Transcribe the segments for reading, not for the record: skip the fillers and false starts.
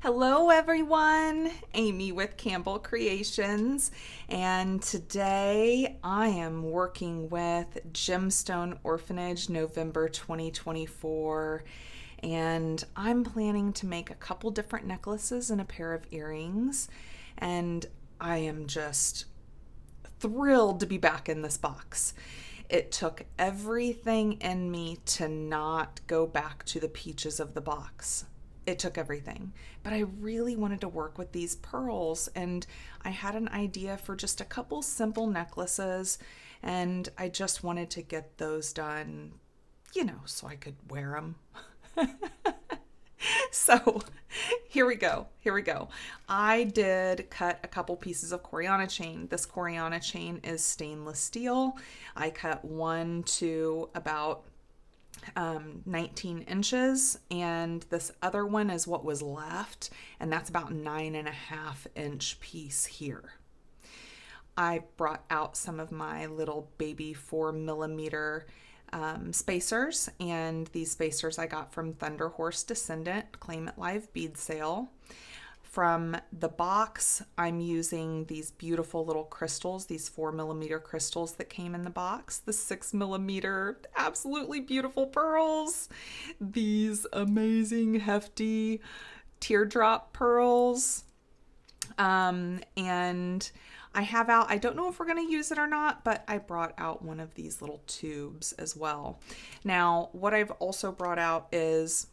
Hello everyone, Amy with Campbell Creations, and today I am working with Gemstone Orphanage November 2024, and I'm planning to make a couple different necklaces and a pair of earrings, and I am just thrilled to be back in this box. It took everything in me to not go back to the peaches of the box. It took everything. But I really wanted to work with these pearls, and I had an idea for just a couple simple necklaces, and I just wanted to get those done, so I could wear them. So here we go. Here we go. I did cut a couple pieces of Coriana chain. This Coriana chain is stainless steel. I cut one to about 19 inches, and this other one is what was left, and that's about 9.5 inch piece here. I brought out some of my little baby 4 millimeter spacers, and these spacers I got from Thunder Horse Descendant Claim It Live bead sale. From the box, I'm using these beautiful little crystals, these 4 millimeter crystals that came in the box, the 6 millimeter absolutely beautiful pearls, these amazing hefty teardrop pearls, and I don't know if we're going to use it or not, but I brought out one of these little tubes as well. Now, what I've also brought out is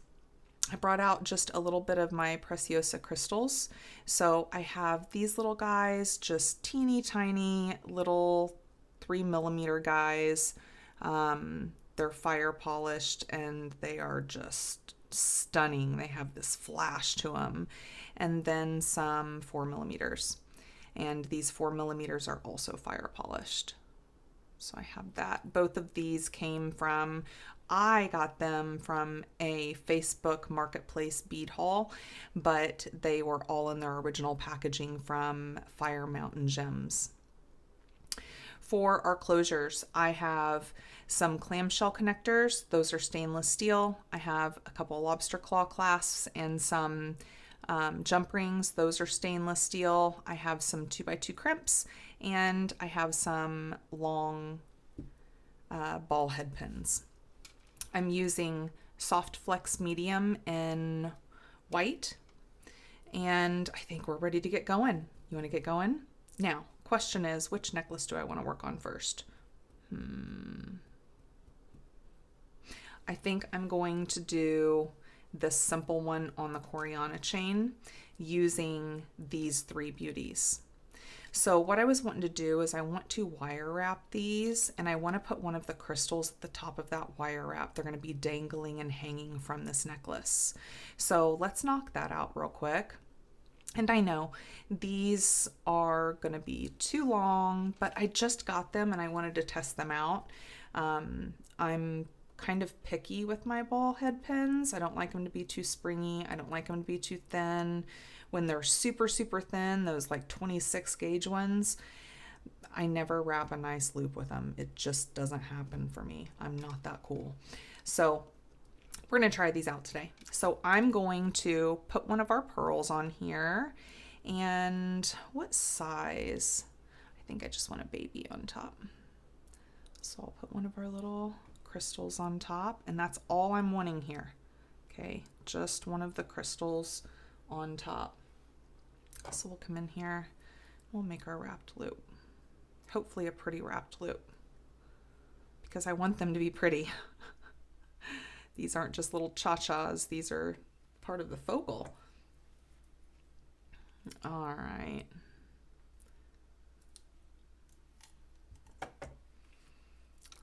I brought out just a little bit of my Preciosa crystals. So I have these little guys, just teeny tiny little 3 millimeter guys. They're fire polished and they are just stunning. They have this flash to them. And then some 4 millimeters. And these 4 millimeters are also fire polished. So I have that. Both of these I got them from a Facebook Marketplace bead haul, but they were all in their original packaging from Fire Mountain Gems. For our closures, I have some clamshell connectors. Those are stainless steel. I have a couple lobster claw clasps and some jump rings. Those are stainless steel. I have some 2x2 crimps, and I have some long ball head pins. I'm using Soft Flex Medium in white, and I think we're ready to get going. You want to get going? Now, question is, which necklace do I want to work on first? I think I'm going to do this simple one on the Coriana chain using these three beauties. So what I was wanting to do is I want to wire wrap these, and I want to put one of the crystals at the top of that wire wrap. They're going to be dangling and hanging from this necklace. So let's knock that out real quick. And I know these are going to be too long, but I just got them and I wanted to test them out. I'm kind of picky with my ball head pins. I don't like them to be too springy. I don't like them to be too thin. When they're super, super thin, those like 26 gauge ones, I never wrap a nice loop with them. It just doesn't happen for me. I'm not that cool. So we're going to try these out today. So I'm going to put one of our pearls on here. And what size? I think I just want a baby on top. So I'll put one of our little crystals on top, and that's all I'm wanting here. Okay, just one of the crystals on top. So we'll come in here, we'll make our wrapped loop. Hopefully a pretty wrapped loop, because I want them to be pretty. These aren't just little cha-chas, these are part of the focal. All right.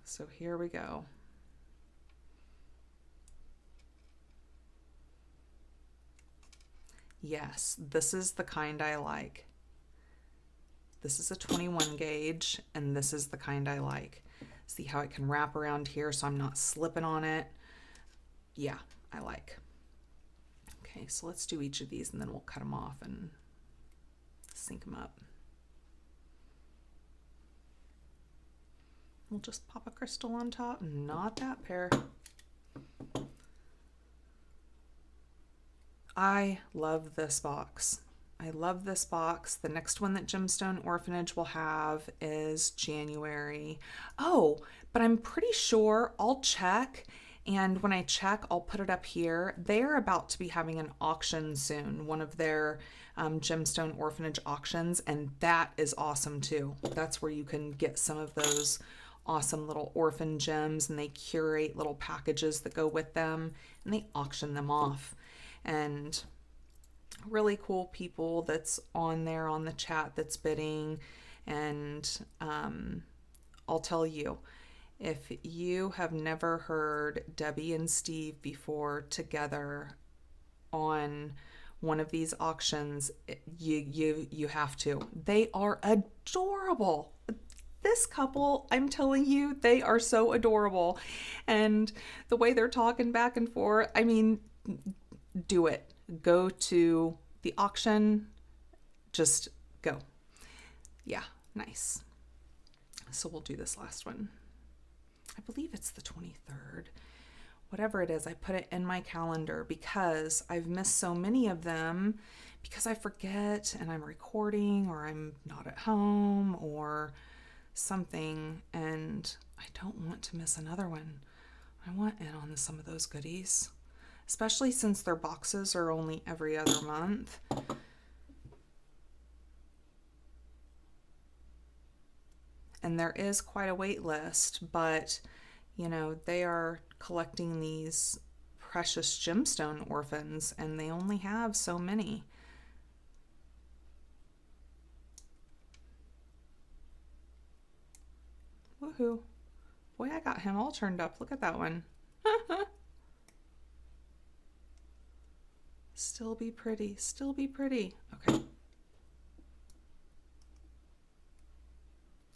So here we go. Yes, this is the kind I like. This is a 21 gauge, and this is the kind I like. See how it can wrap around here so I'm not slipping on it? Yeah, I like. Okay, so let's do each of these and then we'll cut them off and sync them up. We'll just pop a crystal on top, not that pair. I love this box. I love this box. The next one that Gemstone Orphanage will have is January. Oh, but I'm pretty sure I'll check. And when I check, I'll put it up here. They're about to be having an auction soon, one of their Gemstone Orphanage auctions. And that is awesome too. That's where you can get some of those awesome little orphan gems, and they curate little packages that go with them and they auction them off. And really cool people that's on there on the chat that's bidding. And I'll tell you, if you have never heard Debby and Steve before together on one of these auctions, you have to. They are adorable. This couple, I'm telling you, they are so adorable. And the way they're talking back and forth, I mean, do it. Go to the auction. Just go. Yeah, nice. So we'll do this last one. I believe it's the 23rd. Whatever it is, I put it in my calendar because I've missed so many of them because I forget and I'm recording or I'm not at home or something, and I don't want to miss another one. I want in on some of those goodies, especially since their boxes are only every other month. And there is quite a wait list, but you know, they are collecting these precious gemstone orphans and they only have so many. Woohoo. Boy, I got him all turned up. Look at that one. Still be pretty. Still be pretty. Okay.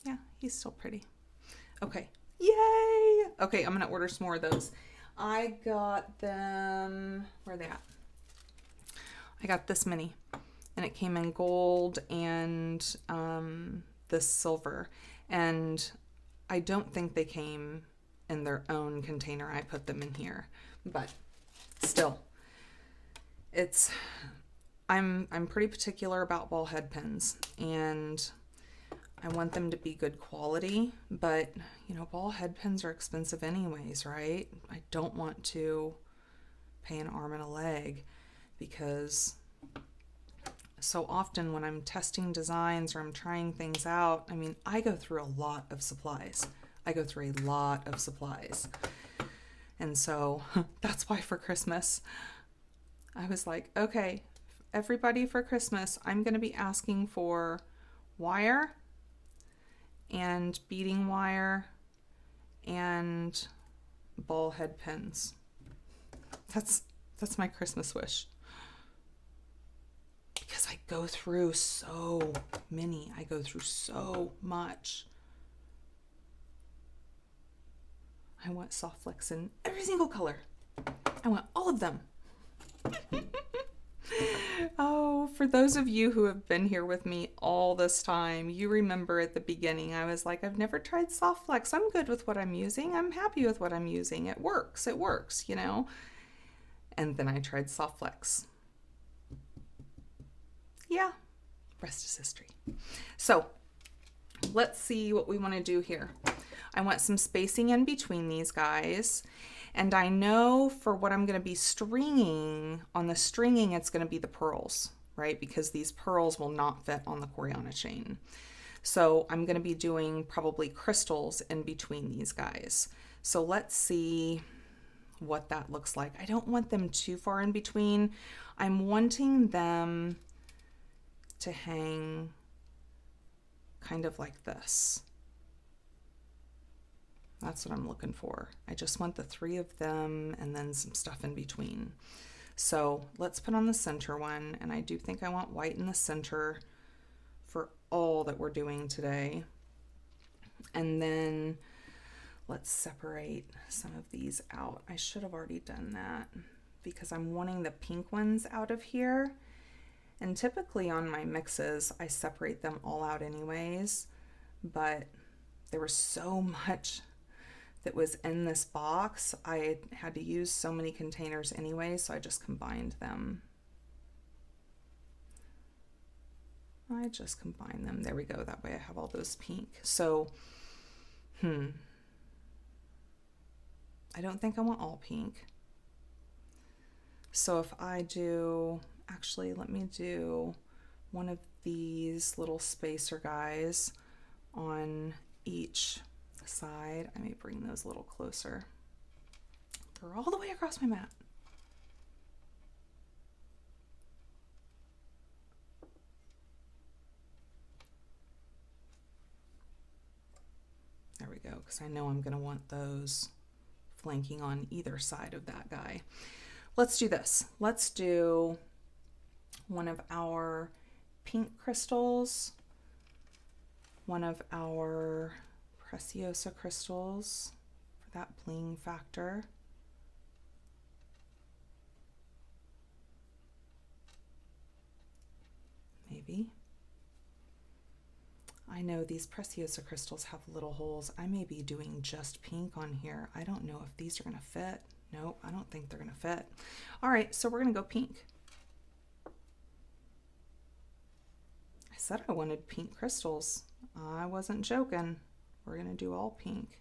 Yeah, he's still pretty. Okay. Yay! Okay, I'm going to order some more of those. I got them... Where are they at? I got this many. And it came in gold and this silver. And I don't think they came in their own container. I put them in here. But still, it's... I'm pretty particular about ball head pins. And I want them to be good quality, but you know, ball head pins are expensive anyways, right? I don't want to pay an arm and a leg because so often when I'm testing designs or I'm trying things out, I mean, I go through a lot of supplies. And so that's why for Christmas, I was like, okay, everybody for Christmas, I'm going to be asking for wire and beading wire and ball head pins. That's my Christmas wish. Because I go through so many. I go through so much. I want soft flex in every single color. I want all of them. Oh, for those of you who have been here with me all this time, you remember at the beginning I was like, I've never tried soft flex. I'm good with what I'm using. I'm happy with what I'm using. It works, you know. And then I tried soft flex. Yeah, rest is history. So let's see what we want to do here. I want some spacing in between these guys. And I know for what I'm going to be stringing, on the stringing, it's going to be the pearls, right? Because these pearls will not fit on the Coriana chain. So I'm going to be doing probably crystals in between these guys. So let's see what that looks like. I don't want them too far in between. I'm wanting them to hang kind of like this. That's what I'm looking for. I just want the three of them and then some stuff in between. So let's put on the center one. And I do think I want white in the center for all that we're doing today. And then let's separate some of these out. I should have already done that because I'm wanting the pink ones out of here. And typically on my mixes, I separate them all out anyways. But there was so much that was in this box. I had to use so many containers anyway, so I just combined them I just combine them. There we go. That way I have all those pink. So, I don't think I want all pink. So if I do, actually, let me do one of these little spacer guys on each side. I may bring those a little closer. They're all the way across my mat. There we go, because I know I'm going to want those flanking on either side of that guy. Let's do this. Let's do one of our pink crystals, one of our Preciosa crystals for that bling factor. Maybe. I know these Preciosa crystals have little holes. I may be doing just pink on here. I don't know if these are going to fit. Nope, I don't think they're going to fit. All right, so we're going to go pink. I said I wanted pink crystals. I wasn't joking. We're going to do all pink.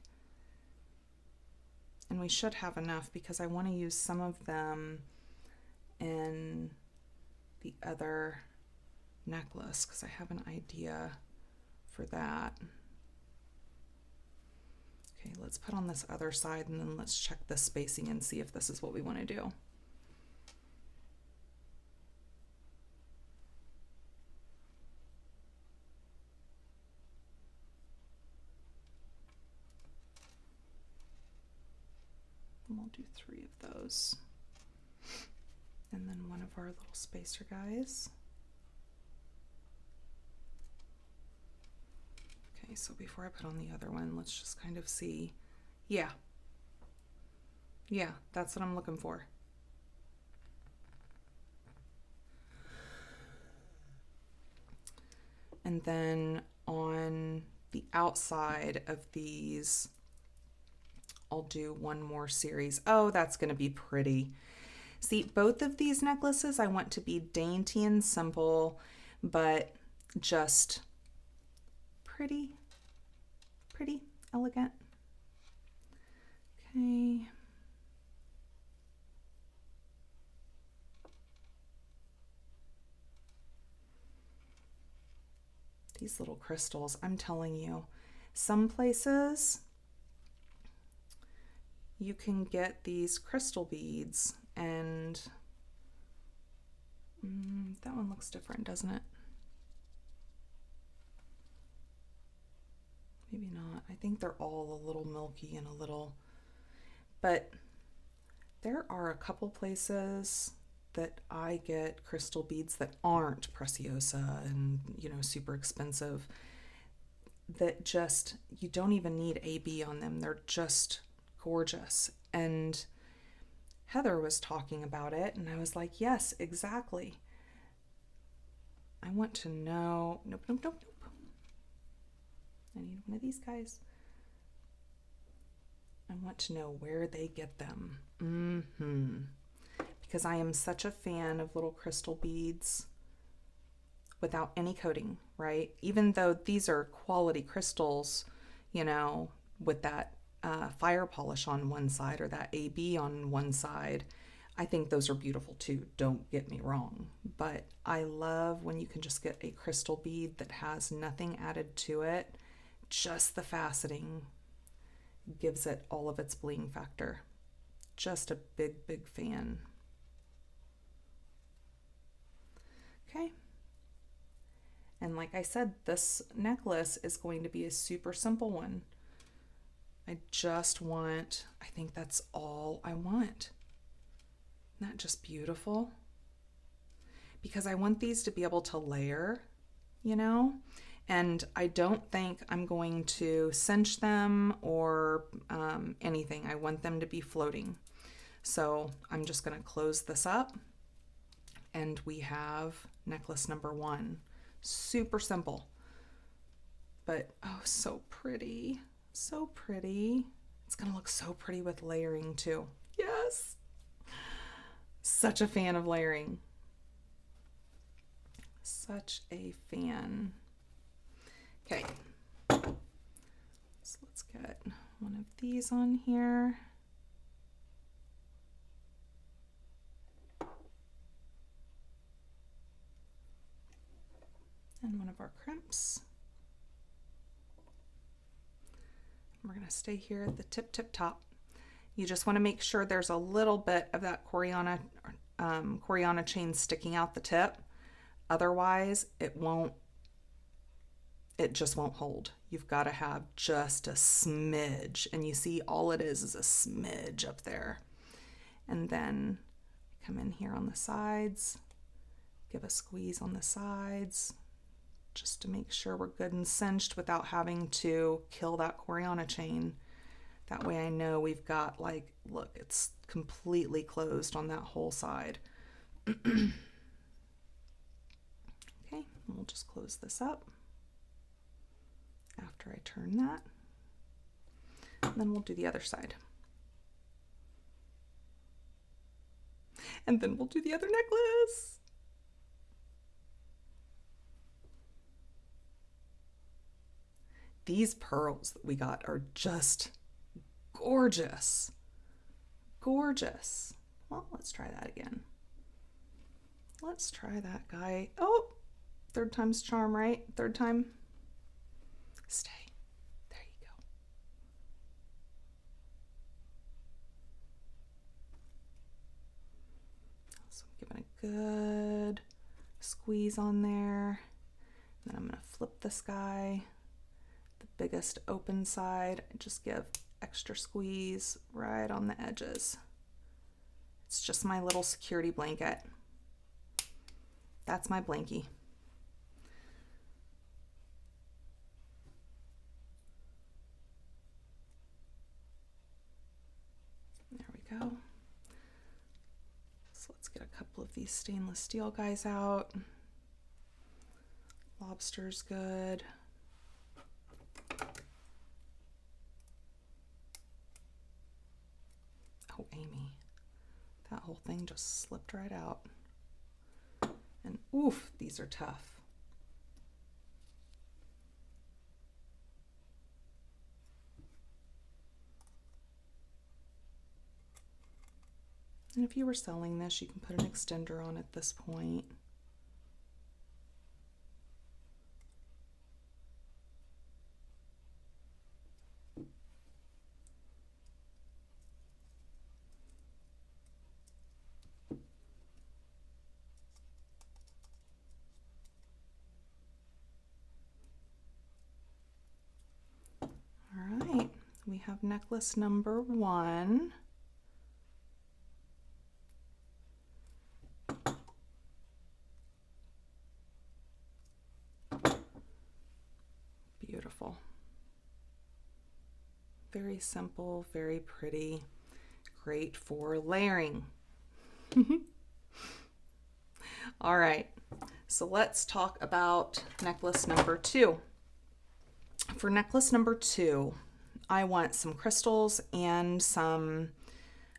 And we should have enough because I want to use some of them in the other necklace because I have an idea for that. Okay, let's put on this other side and then let's check the spacing and see if this is what we want to do. And we'll do 3 of those. And then one of our little spacer guys. Okay, so before I put on the other one, let's just kind of see. Yeah, that's what I'm looking for. And then on the outside of these, I'll do one more series. Oh, that's going to be pretty. See, both of these necklaces I want to be dainty and simple, but just pretty, elegant. Okay. These little crystals, I'm telling you, some places you can get these crystal beads and that one looks different, doesn't it? Maybe not. I think they're all a little milky and a little, but there are a couple places that I get crystal beads that aren't Preciosa and, you know, super expensive, that just, you don't even need AB on them. They're just gorgeous. And Heather was talking about it and I was like, yes, exactly. I want to know, nope. I need one of these guys. I want to know where they get them. Because I am such a fan of little crystal beads without any coating, right? Even though these are quality crystals, you know, with that fire polish on one side or that AB on one side, I think those are beautiful too. Don't get me wrong. But I love when you can just get a crystal bead that has nothing added to it. Just the faceting gives it all of its bling factor. Just a big fan. Okay. And like I said, this necklace is going to be a super simple one. I just want, I think that's all I want. Isn't that just beautiful? Because I want these to be able to layer, you know? And I don't think I'm going to cinch them or anything. I want them to be floating. So I'm just going to close this up. And we have necklace number 1. Super simple. But, oh, so pretty. So pretty. It's going to look so pretty with layering too. Yes. Such a fan of layering. Such a fan. Okay, so let's get one of these on here. And one of our crimps. We're going to stay here at the tip top. You just want to make sure there's a little bit of that Coriana chain sticking out the tip. Otherwise, it just won't hold. You've got to have just a smidge. And you see all it is a smidge up there. And then come in here on the sides, give a squeeze on the sides, just to make sure we're good and cinched without having to kill that Coriana chain. That way I know we've got, like, look, it's completely closed on that whole side. Okay, we'll just close this up after I turn that. And then we'll do the other side. And then we'll do the other necklace. These pearls that we got are just gorgeous. Gorgeous. Well, let's try that again. Let's try that guy. Oh, third time's charm, right? Third time. Stay. There you go. So I'm giving a good squeeze on there. Then I'm going to flip this guy. The biggest open side. Just give extra squeeze right on the edges. It's just my little security blanket. That's my blankie. There we go. So let's get a couple of these stainless steel guys out. Lobster's good. Oh, Amy, that whole thing just slipped right out. And oof, these are tough. And if you were selling this, you can put an extender on at this point. All right, we have necklace number 1. Beautiful. Very simple, very pretty, great for layering. All right, so let's talk about necklace number 2. For necklace number 2, I want some crystals and some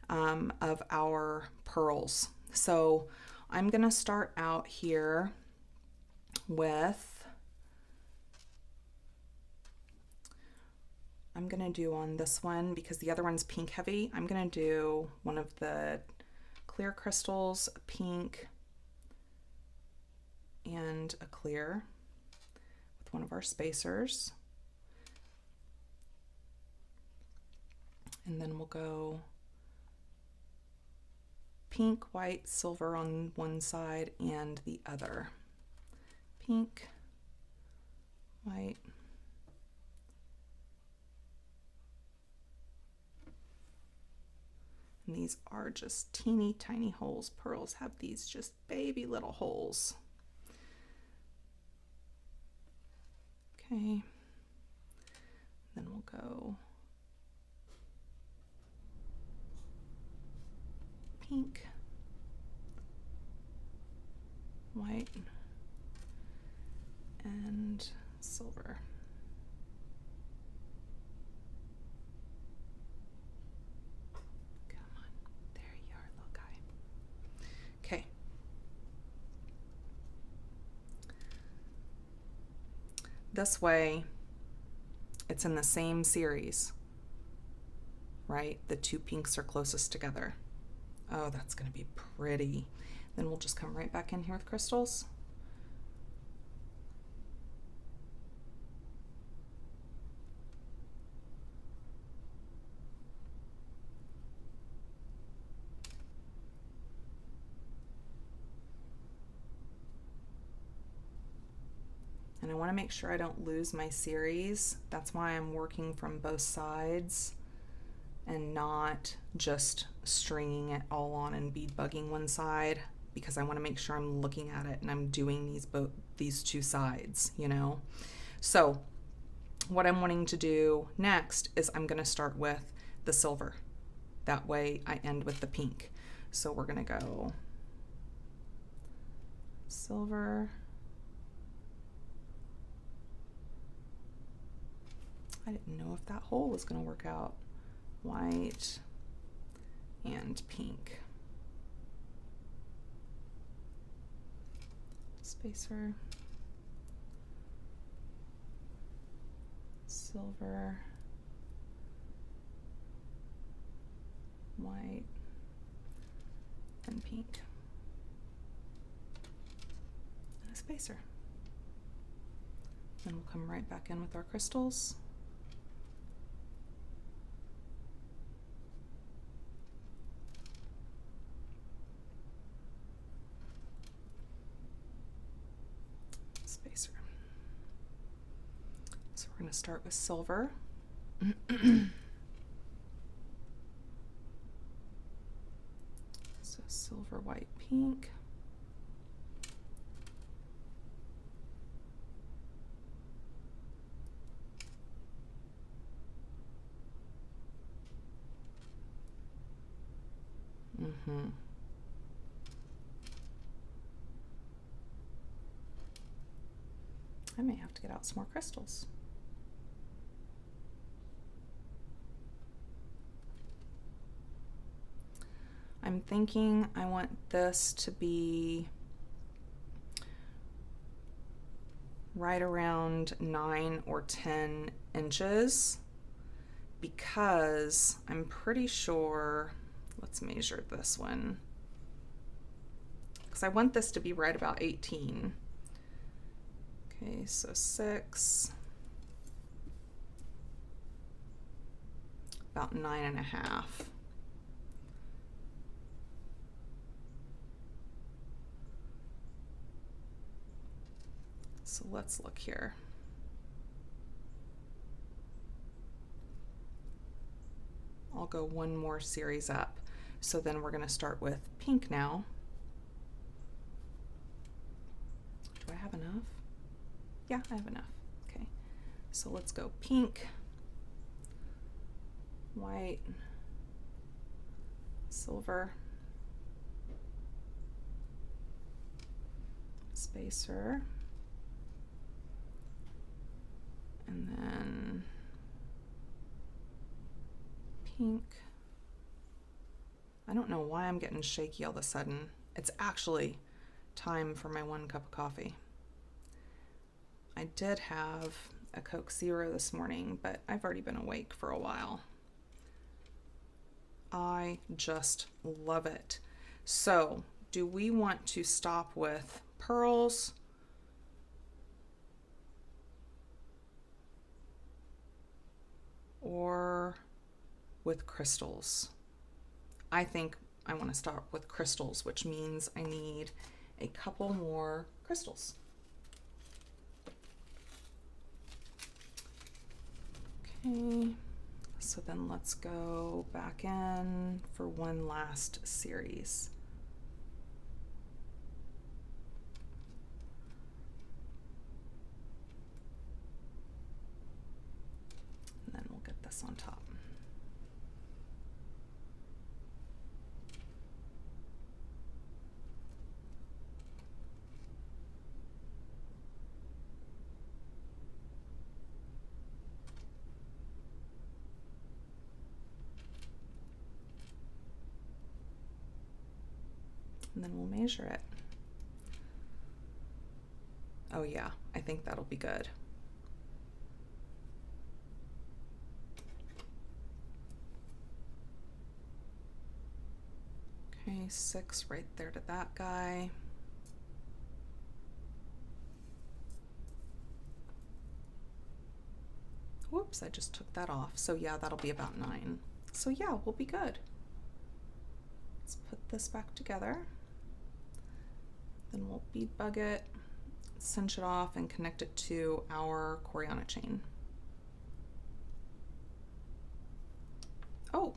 of our pearls. So I'm going to start out here with, I'm going to do on this one, because the other one's pink heavy, I'm going to do one of the clear crystals, a pink and a clear with one of our spacers. And then we'll go pink, white, silver on one side and the other. Pink, white, and these are just teeny tiny holes. Pearls have these just baby little holes. Okay, then we'll go pink, white, and silver. Come on, there you are, little guy. Okay. This way, it's in the same series, right? The two pinks are closest together. Oh, that's going to be pretty. Then we'll just come right back in here with crystals. And I want to make sure I don't lose my series. That's why I'm working from both sides and not just stringing it all on and bead bugging one side, because I want to make sure I'm looking at it and I'm doing these two sides, you know. So what I'm wanting to do next is I'm going to start with the silver. That way I end with the pink. So we're going to go silver. I didn't know if that hole was going to work out. White and pink. Spacer. Silver. White and pink. And a spacer. Then we'll come right back in with our crystals. Spacer. So we're going to start with silver. So silver, white, pink. I may have to get out some more crystals. I'm thinking I want this to be right around 9 or 10 inches, because I'm pretty sure, let's measure this one, because I want this to be right about 18. Okay, so 6, about 9.5. So let's look here. I'll go one more series up. So then we're going to start with pink now. Do I have enough? Yeah, I have enough. Okay, so let's go pink, white, silver, spacer, and then pink. I don't know why I'm getting shaky all of a sudden. It's actually time for my 1 cup of coffee. I did have a Coke Zero this morning, but I've already been awake for a while. I just love it. So, do we want to stop with pearls or with crystals? I think I want to start with crystals, which means I need a couple more crystals. Okay, so then let's go back in for one last series. And then we'll get this on top. And then we'll measure it. Oh yeah, I think that'll be good. nice 6 right there to that guy. Whoops, I just took that off. So yeah, that'll be about 9. So yeah, we'll be good. Let's put this back together. Then we'll bead bug it, cinch it off, and connect it to our Coriana chain. Oh,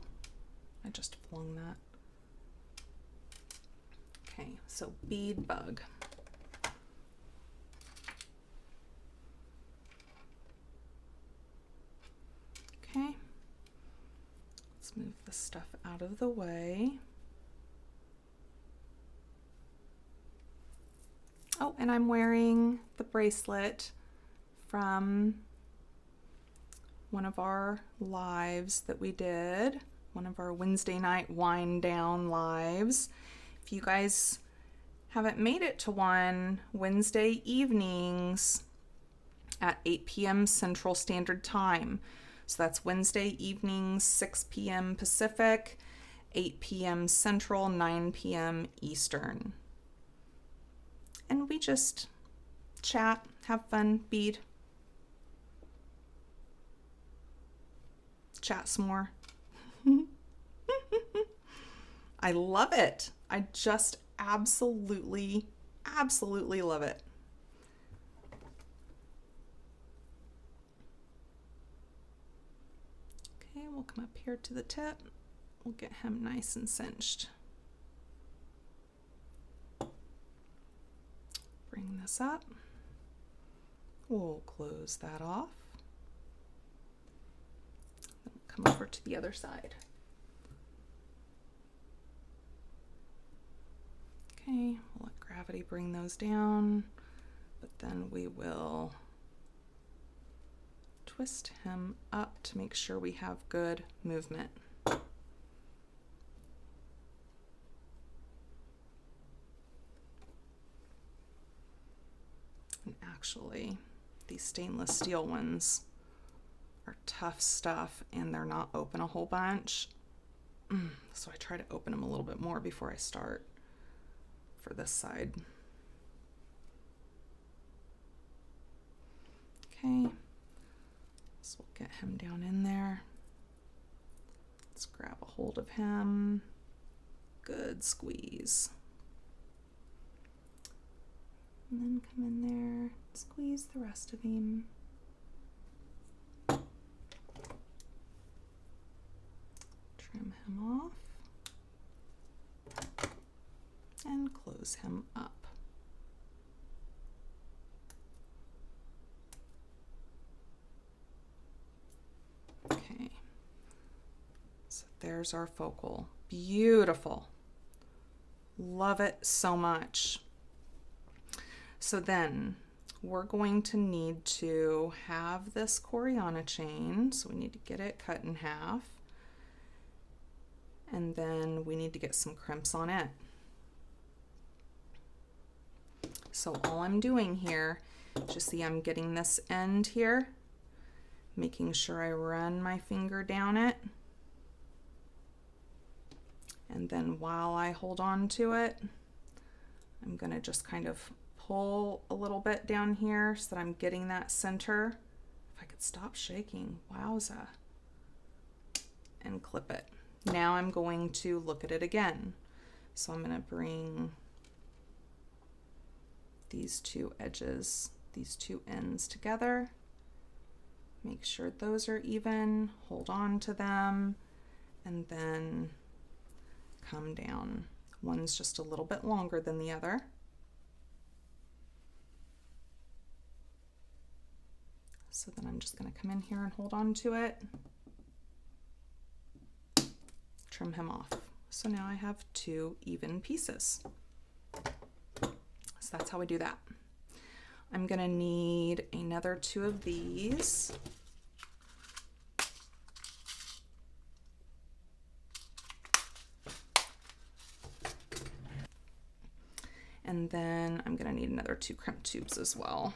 I just flung that. Okay, so bead bug. Okay, let's move this stuff out of the way. Oh, and I'm wearing the bracelet from one of our lives that we did, one of our Wednesday night wind down lives. If you guys haven't made it to one, Wednesday evenings at 8 p.m. Central Standard Time. So that's Wednesday evenings, 6 p.m. Pacific, 8 p.m. Central, 9 p.m. Eastern. And we just chat, have fun, bead, chat some more. I love it. I just absolutely love it. Okay, we'll come up here to the tip. We'll get him nice and cinched. Bring this up. We'll close that off. Then we'll come over to the other side. Okay, we'll let gravity bring those down, but then we will twist him up to make sure we have good movement. And actually, these stainless steel ones are tough stuff and they're not open a whole bunch. So I try to open them a little bit more before I start for this side. Okay, so we'll get him down in there. Let's grab a hold of him. Good squeeze. And then come in there, squeeze the rest of him. Trim him off. And close him up. Okay, so there's our focal. Beautiful. Love it so much. So then we're going to need to have this Coriana chain. So we need to get it cut in half. And then we need to get some crimps on it. So all I'm doing here, just see I'm getting this end here, making sure I run my finger down it. And then while I hold on to it, I'm gonna just kind of pull a little bit down here so that I'm getting that center. If I could stop shaking, wowza. And clip it. Now I'm going to look at it again. So I'm gonna bring these two edges, these two ends together. Make sure those are even, hold on to them, and then come down. One's just a little bit longer than the other. So then I'm just going to come in here and hold on to it. Trim him off. So now I have 2 even pieces. So that's how we do that. I'm going to need another 2 of these. And then I'm going to need another 2 crimp tubes as well.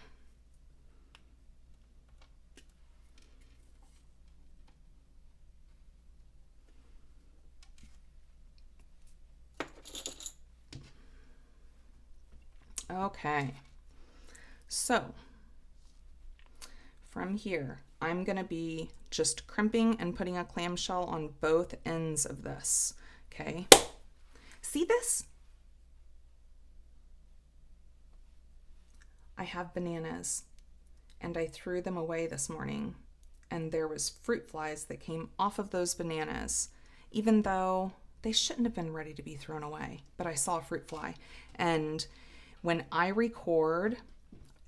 Okay, so from here, I'm going to be just crimping and putting a clamshell on both ends of this. Okay, see this? I have bananas and I threw them away this morning, and there was fruit flies that came off of those bananas, even though they shouldn't have been ready to be thrown away, but I saw a fruit fly. And when I record,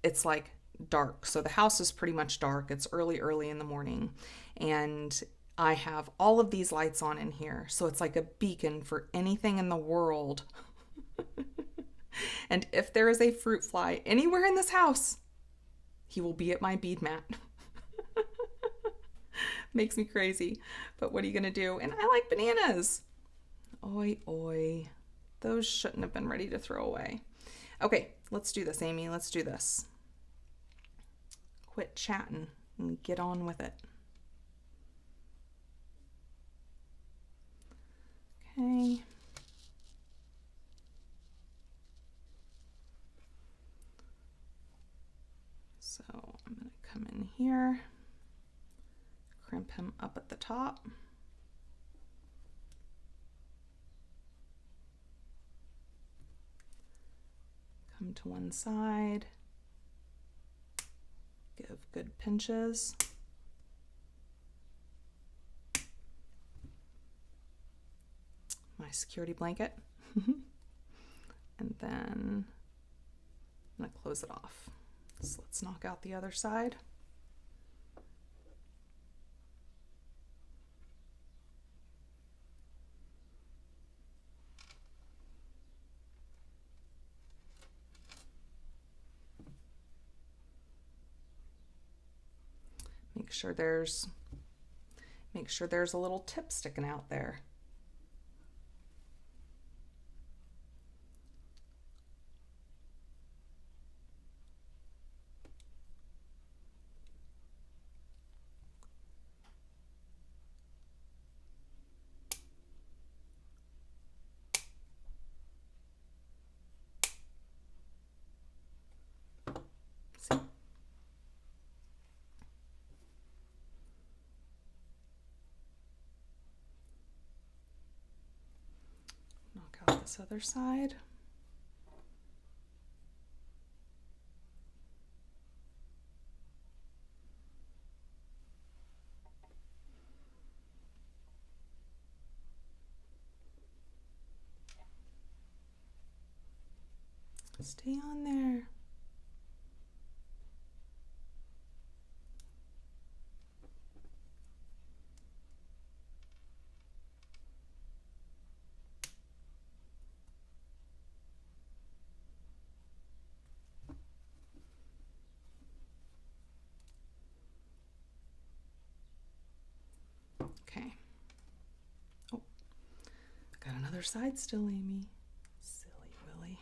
it's like dark. So the house is pretty much dark. It's early in the morning. And I have all of these lights on in here. So it's like a beacon for anything in the world. And if there is a fruit fly anywhere in this house, he will be at my bead mat. Makes me crazy. But what are you going to do? And I like bananas. Oi, oi. Those shouldn't have been ready to throw away. Okay, let's do this, Amy. Let's do this. Quit chatting and get on with it. Okay. So I'm going to come in here, crimp him up at the top. Come to one side, give good pinches. My security blanket. And then I'm going to close it off. So let's knock out the other side. Make sure there's a little tip sticking out there. See? Knock out this other side. Stay on there. Okay. Oh, got another side still, Amy. Silly Willy.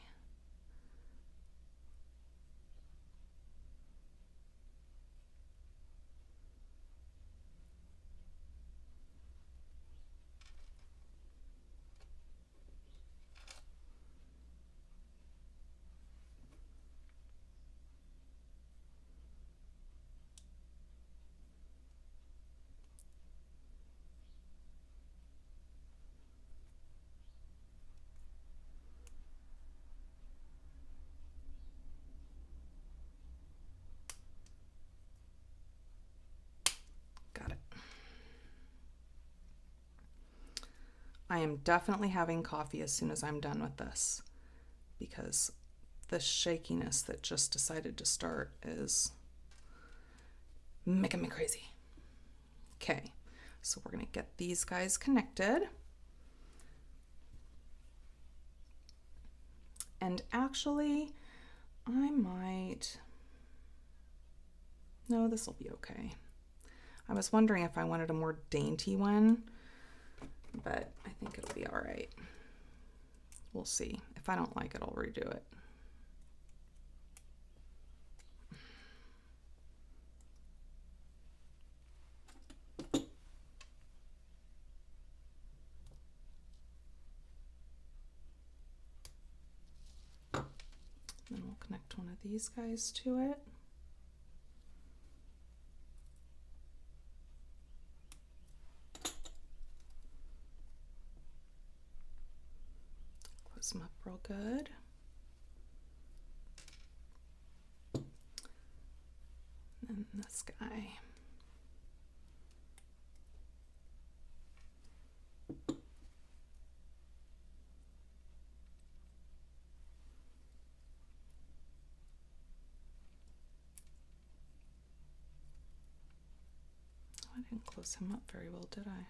Got it. I am definitely having coffee as soon as I'm done with this, because the shakiness that just decided to start is making me crazy. Okay, so we're going to get these guys connected. And actually, I might... No, this will be okay. I was wondering if I wanted a more dainty one, but I think it'll be all right. We'll see. If I don't like it, I'll redo it. Then we'll Connect one of these guys to it. Close them up real good. And this guy. I didn't close him up very well, did I?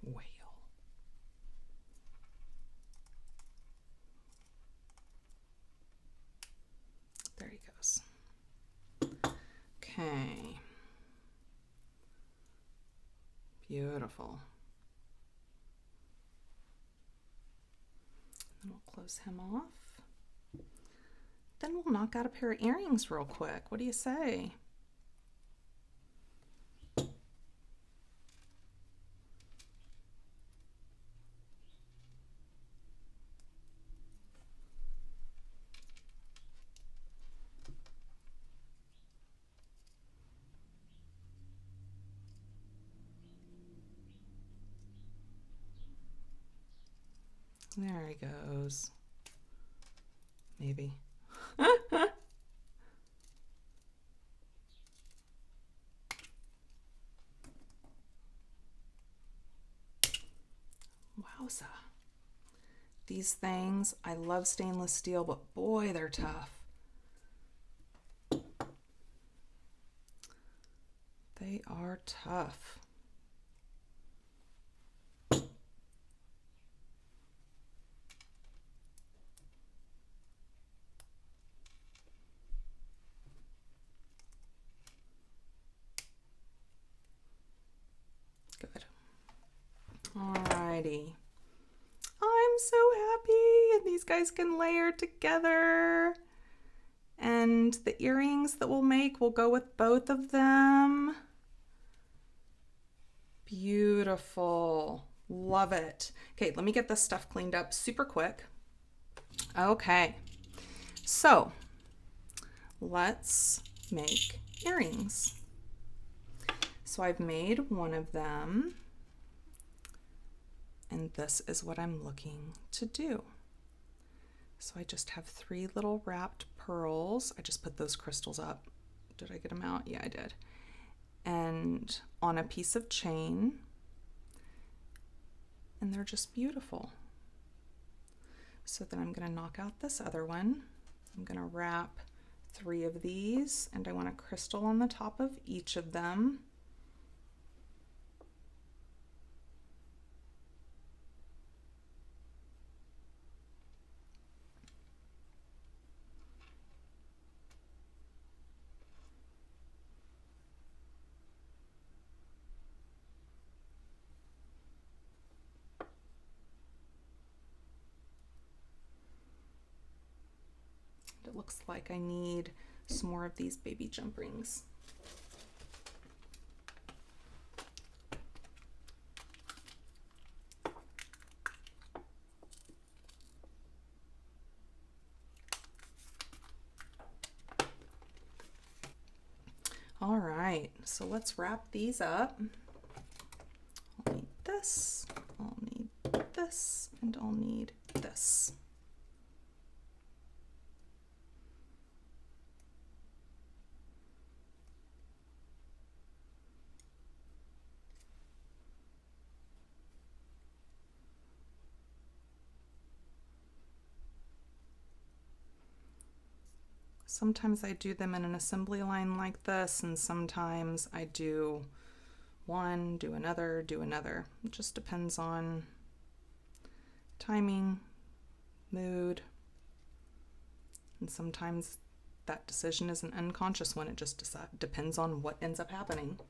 Whale. There he goes. Okay. Beautiful. Then we'll close him off. Then we'll knock out a pair of earrings real quick. What do you say? There he goes. Maybe. Wowza. These things, I love stainless steel, but boy, they're tough. They are tough. Good. Alrighty. I'm so happy, and these guys can layer together. And the earrings that we'll make will go with both of them. Beautiful. Love it. Okay, let me get this stuff cleaned up super quick. Okay, so let's make earrings. So I've made one of them, and this is what I'm looking to do. So I just have 3 little wrapped pearls. I just put those crystals up. Did I get them out? Yeah, I did. And on a piece of chain, and they're just beautiful. So then I'm going to knock out this other one. I'm going to wrap 3 of these, and I want a crystal on the top of each of them. It looks like I need some more of these baby jump rings. All right, so let's wrap these up. I'll need this, I'll need this, and I'll need this. Sometimes I do them in an assembly line like this, and sometimes I do one, do another, do another. It just depends on timing, mood, and sometimes that decision is an unconscious one. It just depends on what ends up happening.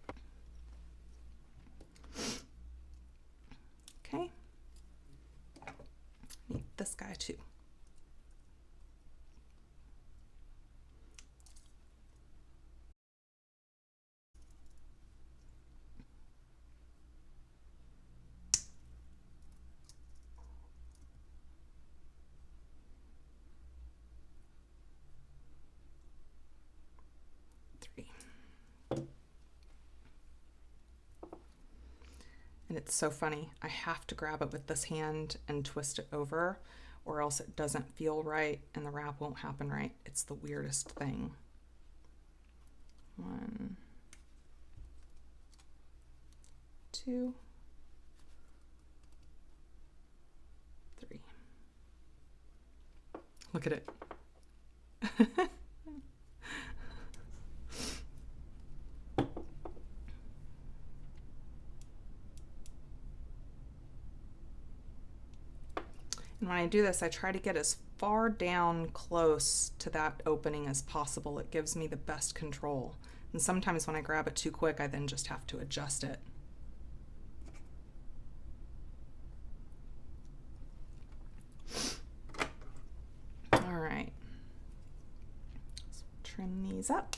Okay. Need this guy too. And it's so funny. I have to grab it with this hand and twist it over, or else it doesn't feel right and the wrap won't happen right. It's the weirdest thing. 1, 2, 3. Look at it. And when I do this, I try to get as far down close to that opening as possible. It gives me the best control. And sometimes when I grab it too quick, I then just have to adjust it. All right. So trim these up.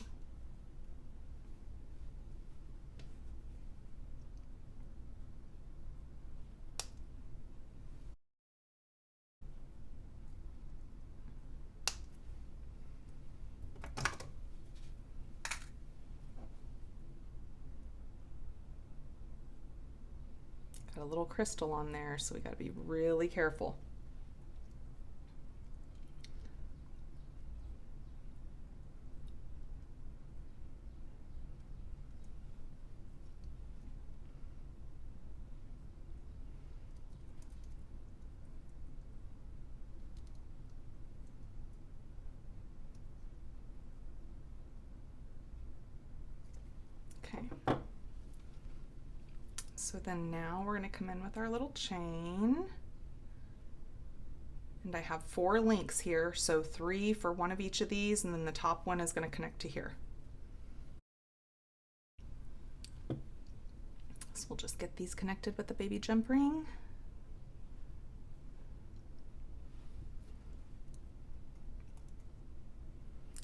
Got a little crystal on there, so we got to be really careful. Okay. So then now we're going to come in with our little chain. And I have 4 links here, so 3 for one of each of these, and then the top one is going to connect to here. So we'll just get these connected with the baby jump ring.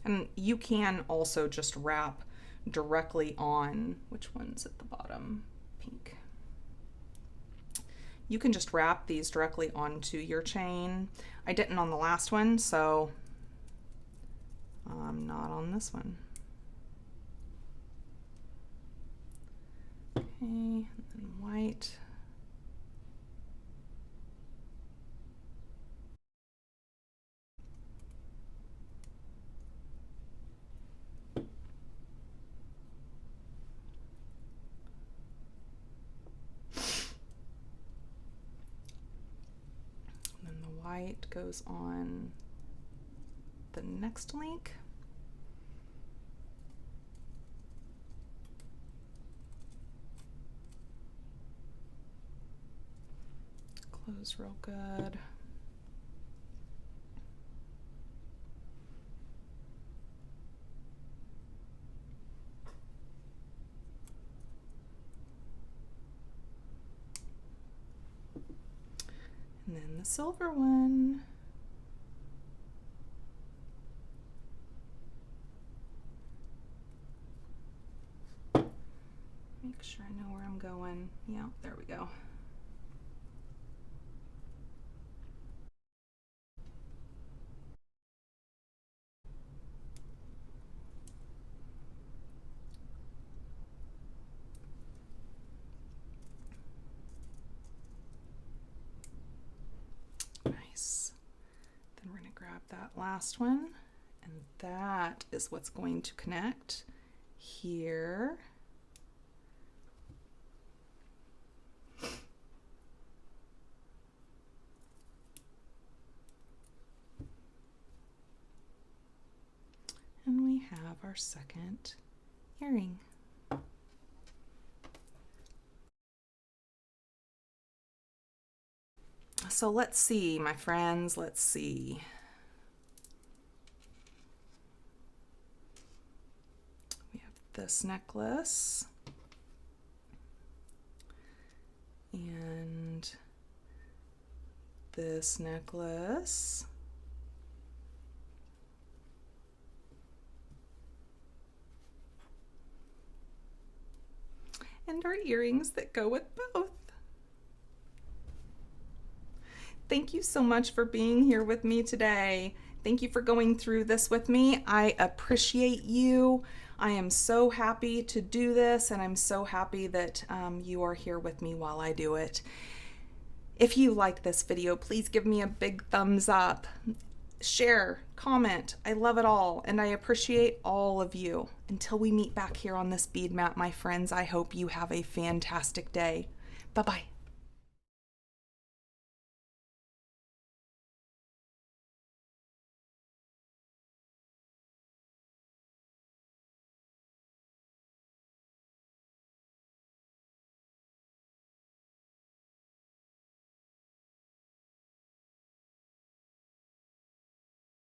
And you can also just wrap directly on, which one's at the bottom? Pink. You can just wrap these directly onto your chain. I didn't on the last one, so I'm not on this one. Okay, and then white. White goes on the next link. Close real good. And then the silver one. Make sure I know where I'm going. Yeah, there we go. Nice. Then we're going to grab that last one, and that is what's going to connect here. And we have our second earring. So let's see, my friends, let's see. this necklace and this necklace. And our earrings that go with both. Thank you so much for being here with me today. Thank you for going through this with me. I appreciate you. I am so happy to do this, and I'm so happy that you are here with me while I do it. If you like this video, please give me a big thumbs up. Share, comment. I love it all, and I appreciate all of you. Until we meet back here on this bead mat, my friends, I hope you have a fantastic day. Bye-bye.